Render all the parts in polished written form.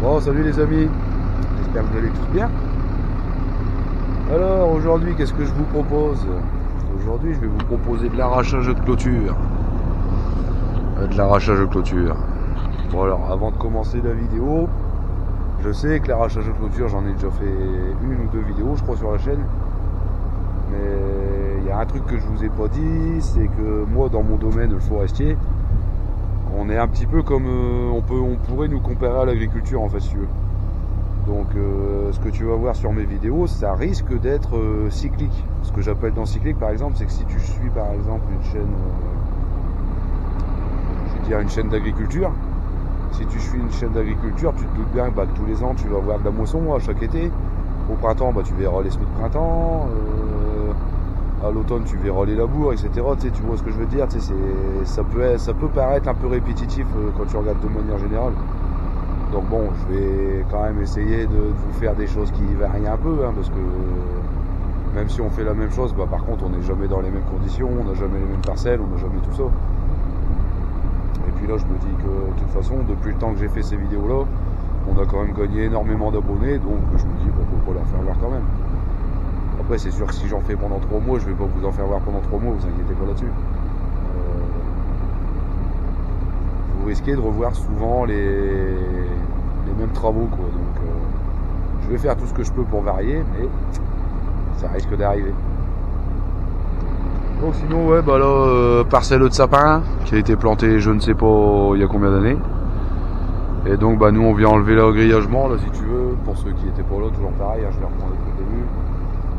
Bon, salut les amis, j'espère que vous allez tous bien. Alors aujourd'hui, qu'est-ce que je vous propose? Aujourd'hui, je vais vous proposer de l'arrachage de clôture. Bon alors, avant de commencer la vidéo, je sais que l'arrachage de clôture, j'en ai déjà fait une ou deux vidéos, je crois, sur la chaîne. Mais il y a un truc que je vous ai pas dit, c'est que moi, dans mon domaine, le forestier, on est un petit peu comme on pourrait nous comparer à l'agriculture en fait, si tu veux. Donc ce que tu vas voir sur mes vidéos, ça risque d'être cyclique. Ce que j'appelle dans cyclique par exemple, c'est que si tu suis par exemple une chaîne, je vais dire une chaîne d'agriculture, si tu suis une chaîne d'agriculture, tu te doutes bien que tous les ans tu vas avoir de la moisson à chaque été. Au printemps, tu verras les semis de printemps. À l'automne, tu verras les labours, etc. Tu vois ce que je veux dire, ça peut paraître un peu répétitif quand tu regardes de manière générale. Donc bon, je vais quand même essayer de vous faire des choses qui varient un peu, parce que même si on fait la même chose, par contre, on n'est jamais dans les mêmes conditions, on n'a jamais les mêmes parcelles, on n'a jamais tout ça. Et puis là, je me dis que de toute façon, depuis le temps que j'ai fait ces vidéos-là, on a quand même gagné énormément d'abonnés, donc je me dis pourquoi pas leur faire voir quand même. Après, c'est sûr que si j'en fais pendant 3 mois, je vais pas vous en faire voir pendant 3 mois, vous inquiétez pas là-dessus. Vous risquez de revoir souvent les mêmes travaux, quoi. Donc, je vais faire tout ce que je peux pour varier, mais ça risque d'arriver. Donc sinon, ouais, là, parcelle de sapin qui a été plantée, je ne sais pas il y a combien d'années. Et donc, nous, on vient enlever l'engrillagement, là, si tu veux, pour ceux qui étaient pas là, toujours pareil, je vais reprendre depuis le début.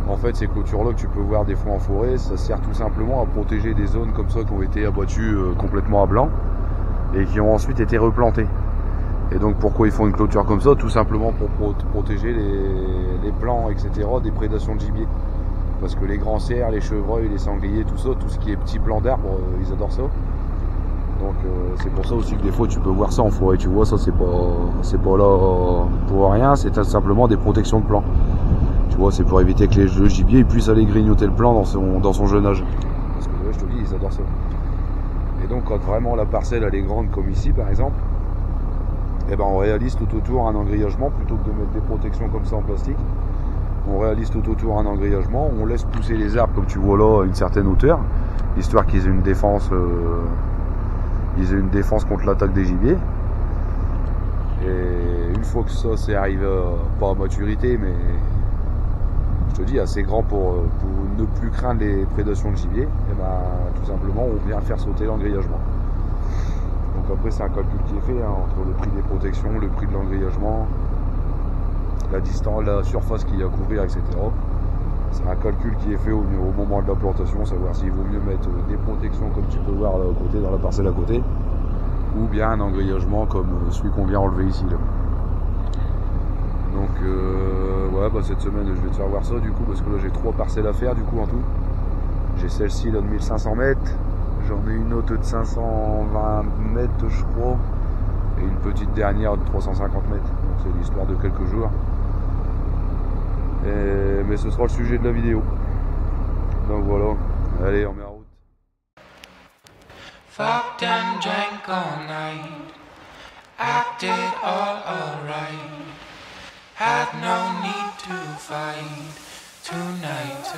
En fait, ces clôtures-là que tu peux voir des fois en forêt, ça sert tout simplement à protéger des zones comme ça qui ont été abattues complètement à blanc et qui ont ensuite été replantées. Et donc, pourquoi ils font une clôture comme ça? Tout simplement pour protéger les plants, etc. des prédations de gibier. Parce que les grands cerfs, les chevreuils, les sangliers, tout ça, tout ce qui est petits plants d'arbres, ils adorent ça. Donc c'est pour ça aussi que des fois tu peux voir ça en forêt, tu vois, ça c'est pas là pour rien, c'est simplement des protections de plants. Tu vois, c'est pour éviter que le gibier puisse aller grignoter le plant dans son jeune âge. Parce que je te dis, ils adorent ça. Et donc quand vraiment la parcelle elle est grande comme ici par exemple, on réalise tout autour un engrillagement plutôt que de mettre des protections comme ça en plastique. On réalise tout autour un engrillagement, on laisse pousser les arbres comme tu vois là à une certaine hauteur, histoire qu'ils aient une défense. Contre l'attaque des gibiers. Et une fois que ça c'est arrivé pas à maturité, mais je te dis assez grand pour ne plus craindre les prédations de gibier, tout simplement on vient faire sauter l'engrillagement. Donc après c'est un calcul qui est fait entre le prix des protections, le prix de l'engrillagement, la distance, la surface qu'il y a à couvrir, etc. C'est un calcul qui est fait au moment de la plantation, savoir s'il vaut mieux mettre des protections comme tu peux voir là, à côté, dans la parcelle à côté, ou bien un engrillagement comme celui qu'on vient enlever ici. Là. Donc cette semaine je vais te faire voir ça du coup, parce que là j'ai 3 parcelles à faire du coup en tout. J'ai celle-ci là de 1500 mètres, j'en ai une autre de 520 mètres je crois, et une petite dernière de 350 mètres. Donc c'est l'histoire de quelques jours. Mais ce sera le sujet de la vidéo. Donc voilà, allez on met en route. Fucked and drank all night, acted all alright, had no need to fight tonight.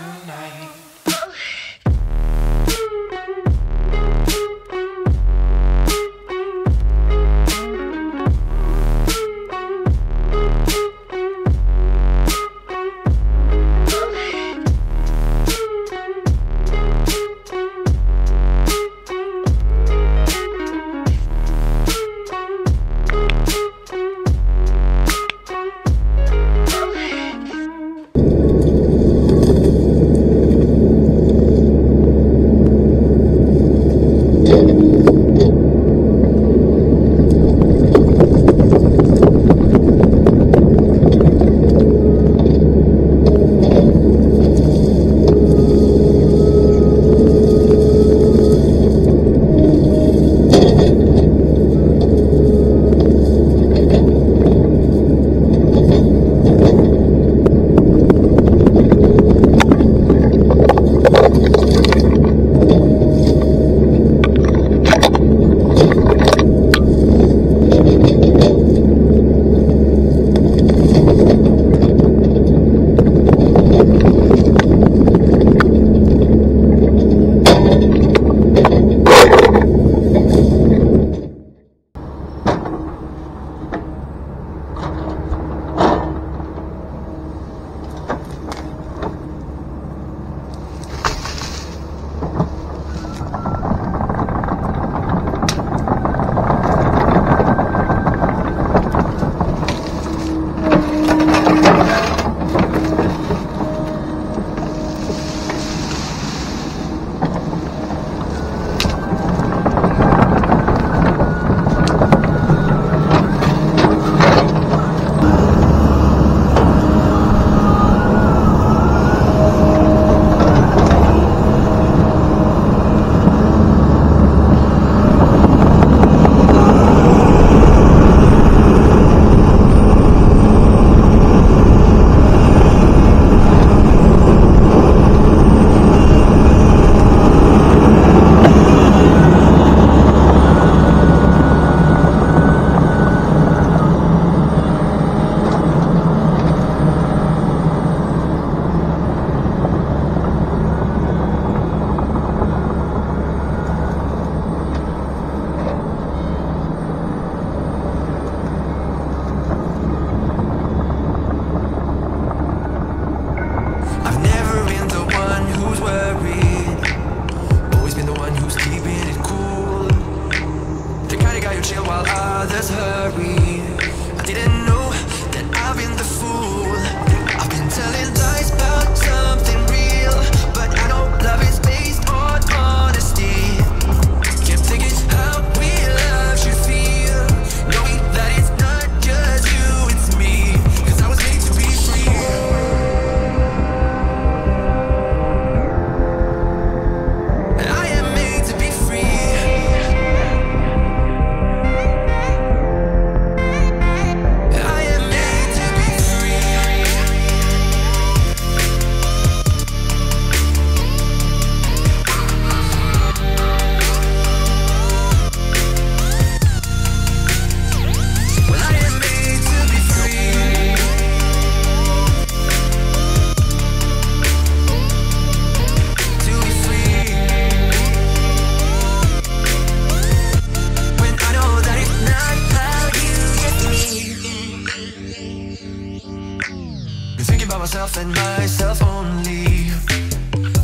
about myself and myself only.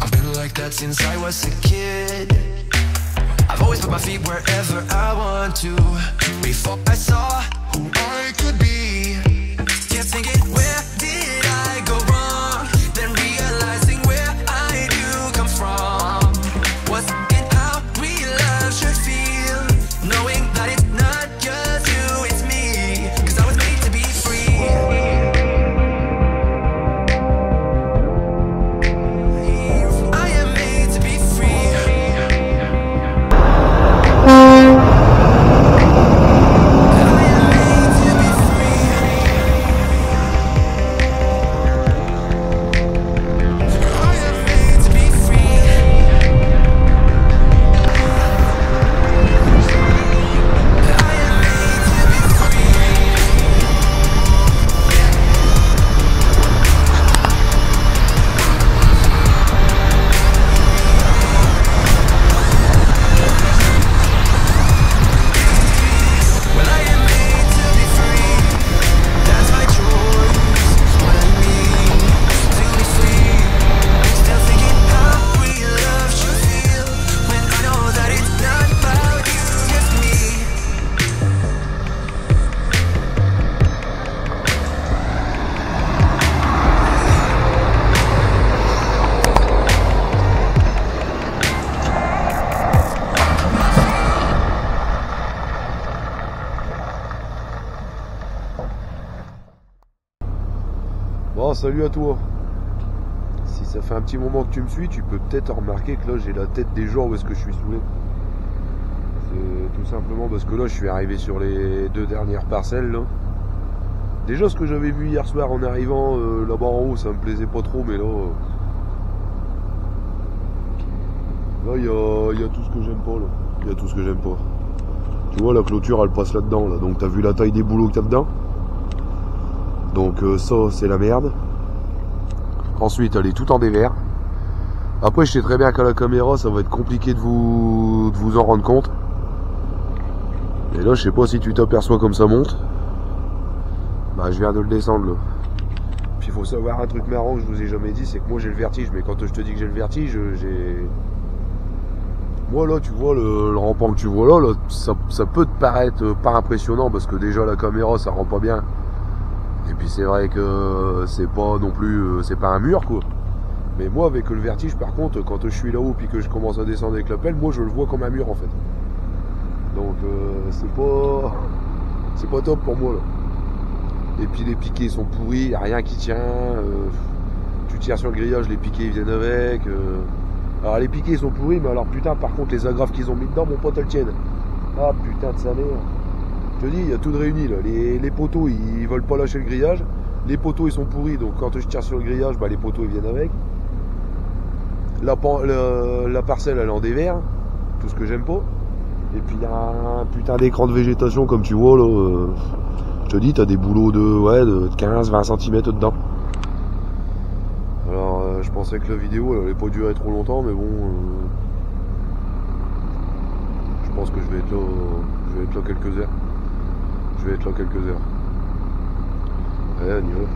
I've been like that since I was a kid. I've always put my feet wherever I want to. Before I saw who I could be, kept thinking, where did I go wrong? Then realizing where I do come from. What's in how real love should feel, knowing that it's not just you, it's me. Cause I was made to be free. I am made to be free. Bon, salut à toi. Si ça fait un petit moment que tu me suis, tu peux peut-être remarquer que là j'ai la tête des jours où est-ce que je suis saoulé. C'est tout simplement parce que là je suis arrivé sur les 2 dernières parcelles là. Déjà ce que j'avais vu hier soir en arrivant là-bas en haut, ça me plaisait pas trop, mais là il y a tout ce que j'aime pas là. Il y a tout ce que j'aime pas. Tu vois la clôture elle passe là-dedans là, donc t'as vu la taille des boulots que t'as dedans. Donc ça c'est la merde. Ensuite elle est tout en dévers. Après je sais très bien qu'à la caméra ça va être compliqué de vous en rendre compte. Et là je sais pas si tu t'aperçois comme ça monte. Bah je viens de le descendre là. Puis il faut savoir un truc marrant que je vous ai jamais dit, c'est que moi j'ai le vertige. Mais quand je te dis que j'ai le vertige, j'ai... Moi là tu vois le rampant que tu vois là, ça peut te paraître pas impressionnant parce que déjà la caméra ça rend pas bien. Et puis c'est vrai que c'est pas non plus, c'est pas un mur quoi. Mais moi avec le vertige par contre, quand je suis là-haut puis que je commence à descendre avec la pelle, moi je le vois comme un mur en fait. Donc c'est pas top pour moi là. Et puis les piquets sont pourris, y a rien qui tient. Tu tires sur le grillage, les piquets ils viennent avec. Alors les piquets sont pourris, mais alors putain par contre les agrafes qu'ils ont mis dedans, mon pote elles tiennent. Ah putain de sa mère. Je te dis, il y a tout de réuni là. Les poteaux ils veulent pas lâcher le grillage. Les poteaux ils sont pourris, donc quand je tire sur le grillage, bah les poteaux ils viennent avec. La parcelle elle est en dévers, tout ce que j'aime pas. Et puis il y a un putain d'écran de végétation comme tu vois là. Je te dis, t'as des boulots de 15-20 cm dedans. Alors je pensais que la vidéo elle allait pas durer trop longtemps, mais bon. Je pense que je vais être là quelques heures. Allez, on y va.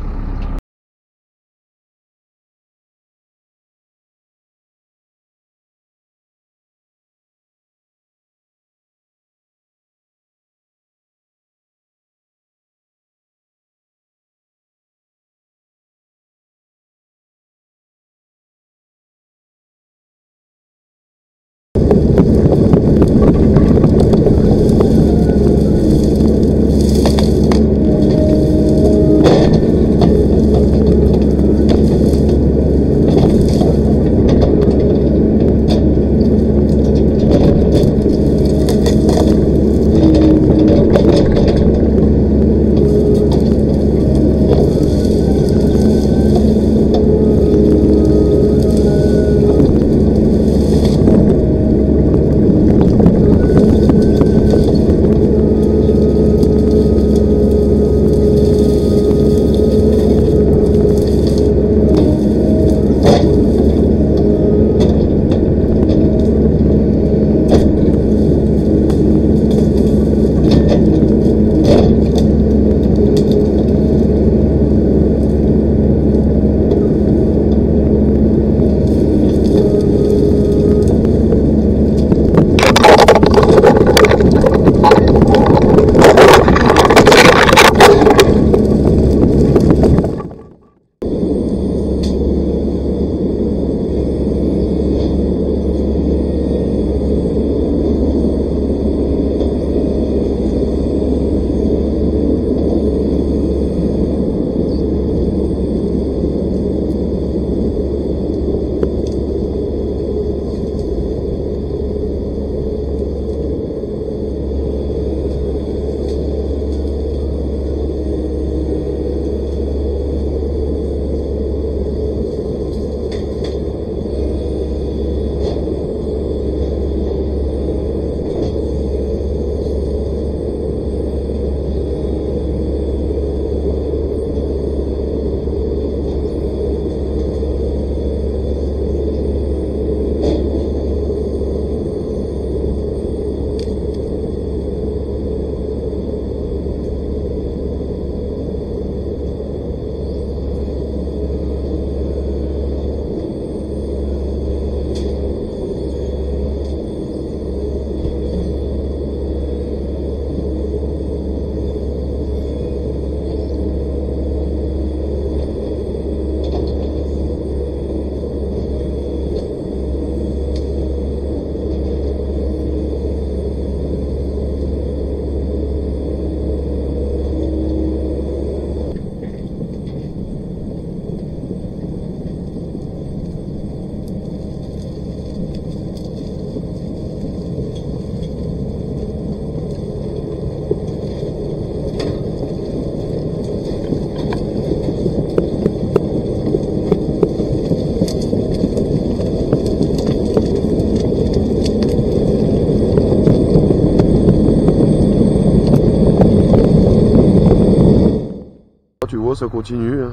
Tu vois, ça continue. Hein.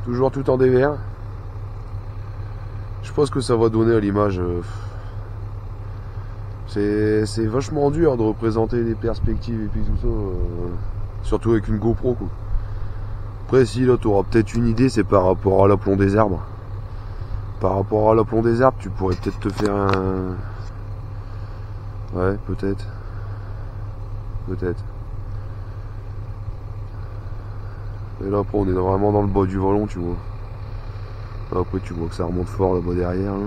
Toujours tout en dévers. Je pense que ça va donner à l'image. C'est vachement dur de représenter les perspectives et puis tout ça. Surtout avec une GoPro, quoi. Après, si là, tu auras peut-être une idée, c'est par rapport à l'aplomb des arbres. Par rapport à l'aplomb des arbres, tu pourrais peut-être te faire un... Ouais, peut-être. Peut-être. Et là, après, on est vraiment dans le bas du vallon, tu vois. Là, après, tu vois que ça remonte fort là-bas derrière. Là.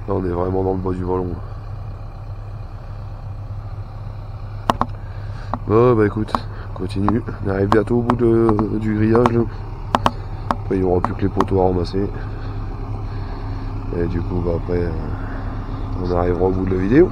Là, on est vraiment dans le bas du vallon. Bon, bah écoute, continue. On arrive bientôt au bout du grillage. Là. Après, il n'y aura plus que les poteaux à ramasser. Et du coup, bah après, on arrivera au bout de la vidéo.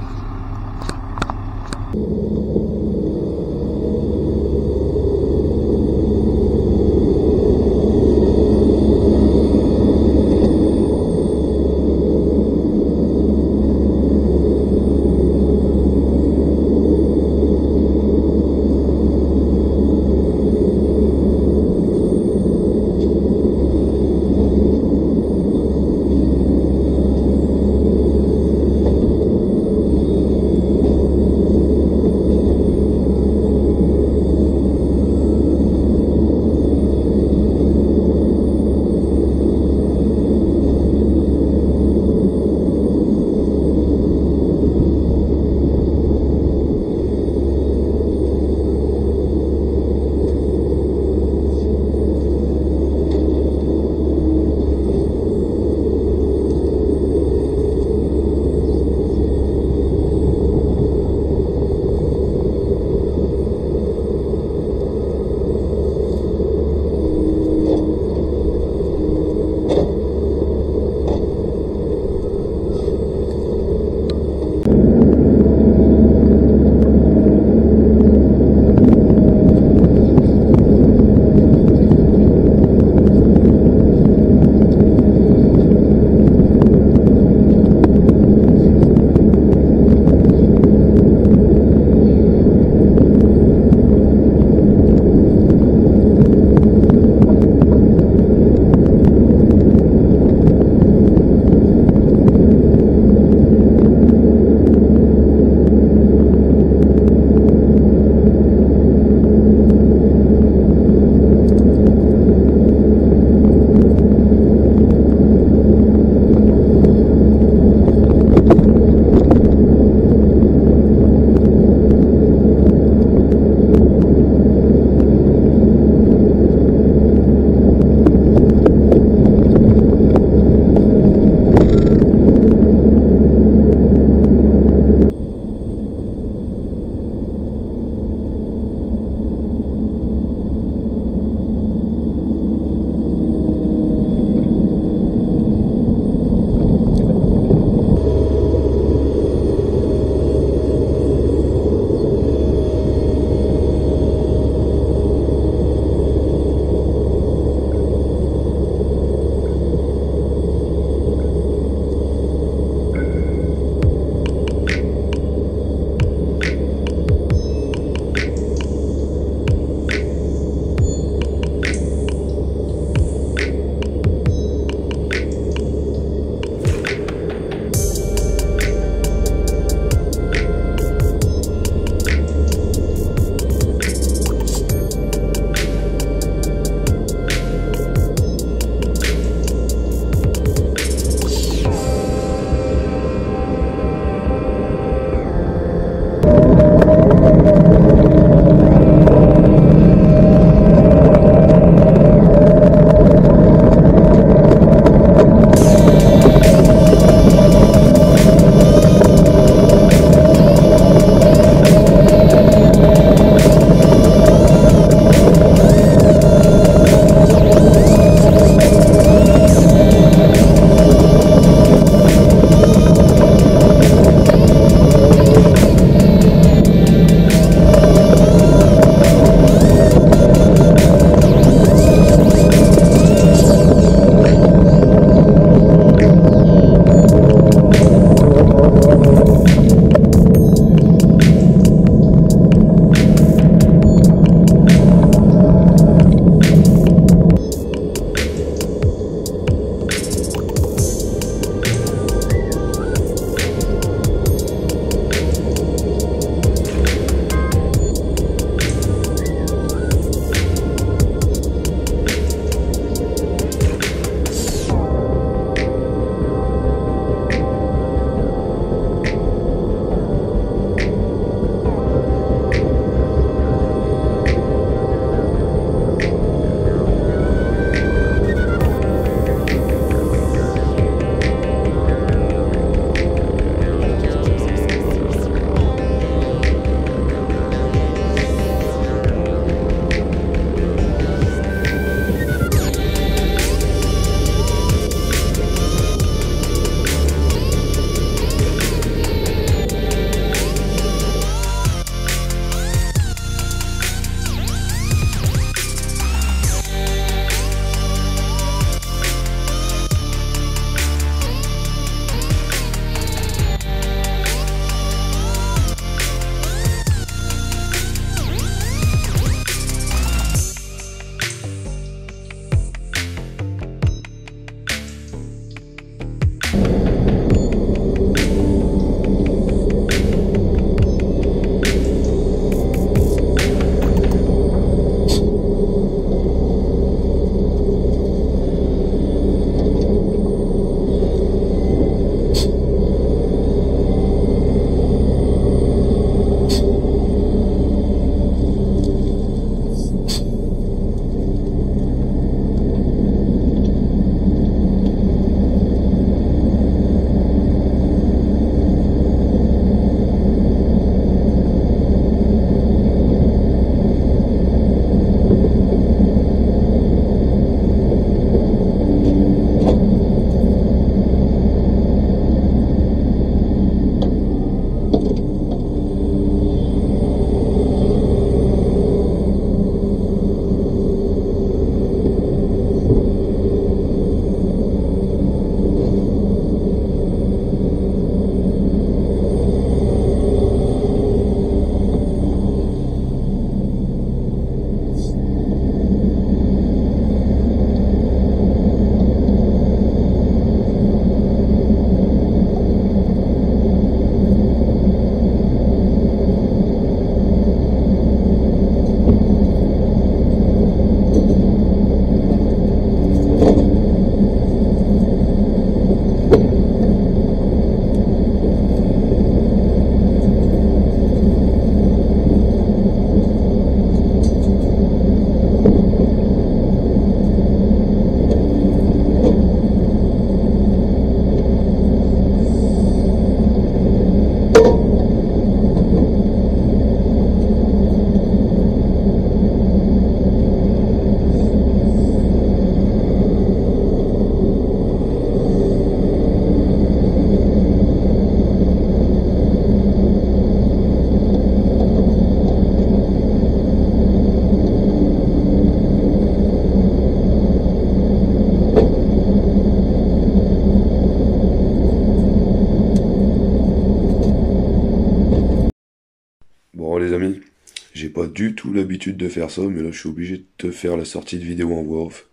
du tout l'habitude de faire ça, mais là je suis obligé de te faire la sortie de vidéo en voix off.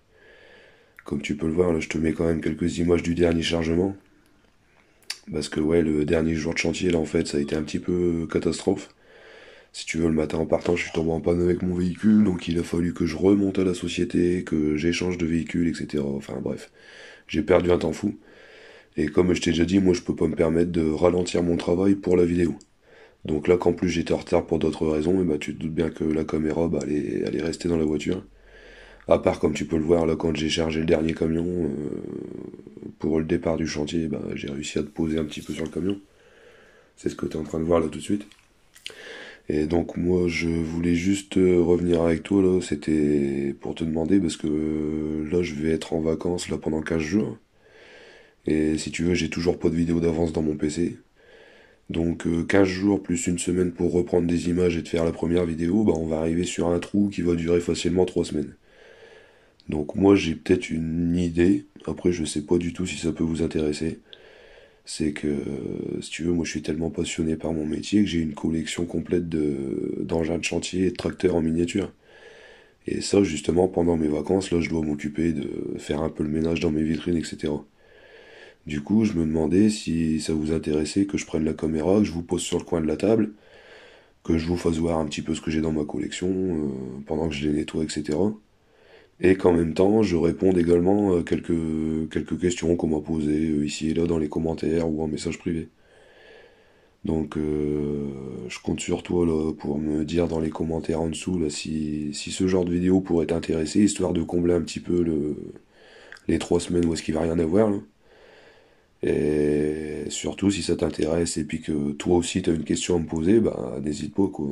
Comme tu peux le voir, là je te mets quand même quelques images du dernier chargement. Parce que ouais, le dernier jour de chantier, là en fait, ça a été un petit peu catastrophe. Si tu veux, le matin en partant, je suis tombé en panne avec mon véhicule, donc il a fallu que je remonte à la société, que j'échange de véhicule, etc. Enfin bref, j'ai perdu un temps fou. Et comme je t'ai déjà dit, moi je peux pas me permettre de ralentir mon travail pour la vidéo. Donc là, qu'en plus j'étais en retard pour d'autres raisons, et bah tu te doutes bien que la caméra, bah, elle est restée dans la voiture. À part, comme tu peux le voir, là quand j'ai chargé le dernier camion, pour le départ du chantier, bah, j'ai réussi à te poser un petit peu sur le camion. C'est ce que tu es en train de voir là tout de suite. Et donc moi je voulais juste revenir avec toi là, c'était pour te demander, parce que là je vais être en vacances là pendant 15 jours. Et si tu veux, j'ai toujours pas de vidéo d'avance dans mon PC. Donc 15 jours plus une semaine pour reprendre des images et de faire la première vidéo, bah on va arriver sur un trou qui va durer facilement 3 semaines. Donc moi j'ai peut-être une idée, après je sais pas du tout si ça peut vous intéresser. C'est que, si tu veux, moi je suis tellement passionné par mon métier que j'ai une collection complète d'engins de chantier et de tracteurs en miniature. Et ça, justement, pendant mes vacances, là, je dois m'occuper de faire un peu le ménage dans mes vitrines, etc. Du coup, je me demandais si ça vous intéressait que je prenne la caméra, que je vous pose sur le coin de la table, que je vous fasse voir un petit peu ce que j'ai dans ma collection, pendant que je les nettoie, etc. Et qu'en même temps, je réponde également à quelques questions qu'on m'a posées ici et là dans les commentaires ou en message privé. Donc je compte sur toi là pour me dire dans les commentaires en dessous là si ce genre de vidéo pourrait t'intéresser, histoire de combler un petit peu les 3 semaines où est-ce qu'il va rien avoir là. Et surtout si ça t'intéresse et puis que toi aussi t'as une question à me poser, bah n'hésite pas quoi.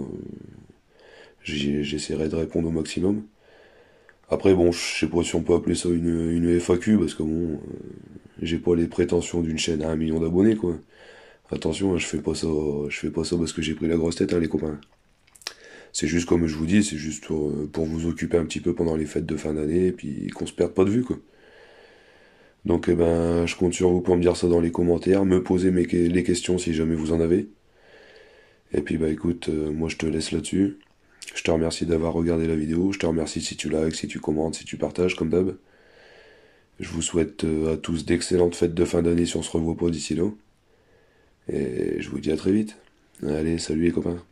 J'essaierai de répondre au maximum. Après bon, je sais pas si on peut appeler ça une FAQ parce que bon, j'ai pas les prétentions d'une chaîne à 1 million d'abonnés quoi. Attention, hein, je fais pas ça parce que j'ai pris la grosse tête, hein, les copains. C'est juste comme je vous dis, c'est juste pour vous occuper un petit peu pendant les fêtes de fin d'année, et puis qu'on se perde pas de vue, quoi. Donc, eh ben, je compte sur vous pour me dire ça dans les commentaires, me poser les questions si jamais vous en avez. Et puis, bah écoute, moi je te laisse là-dessus. Je te remercie d'avoir regardé la vidéo, je te remercie si tu likes, si tu commentes, si tu partages, comme d'hab. Je vous souhaite à tous d'excellentes fêtes de fin d'année si on se revoit pas d'ici là. Et je vous dis à très vite. Allez, salut les copains.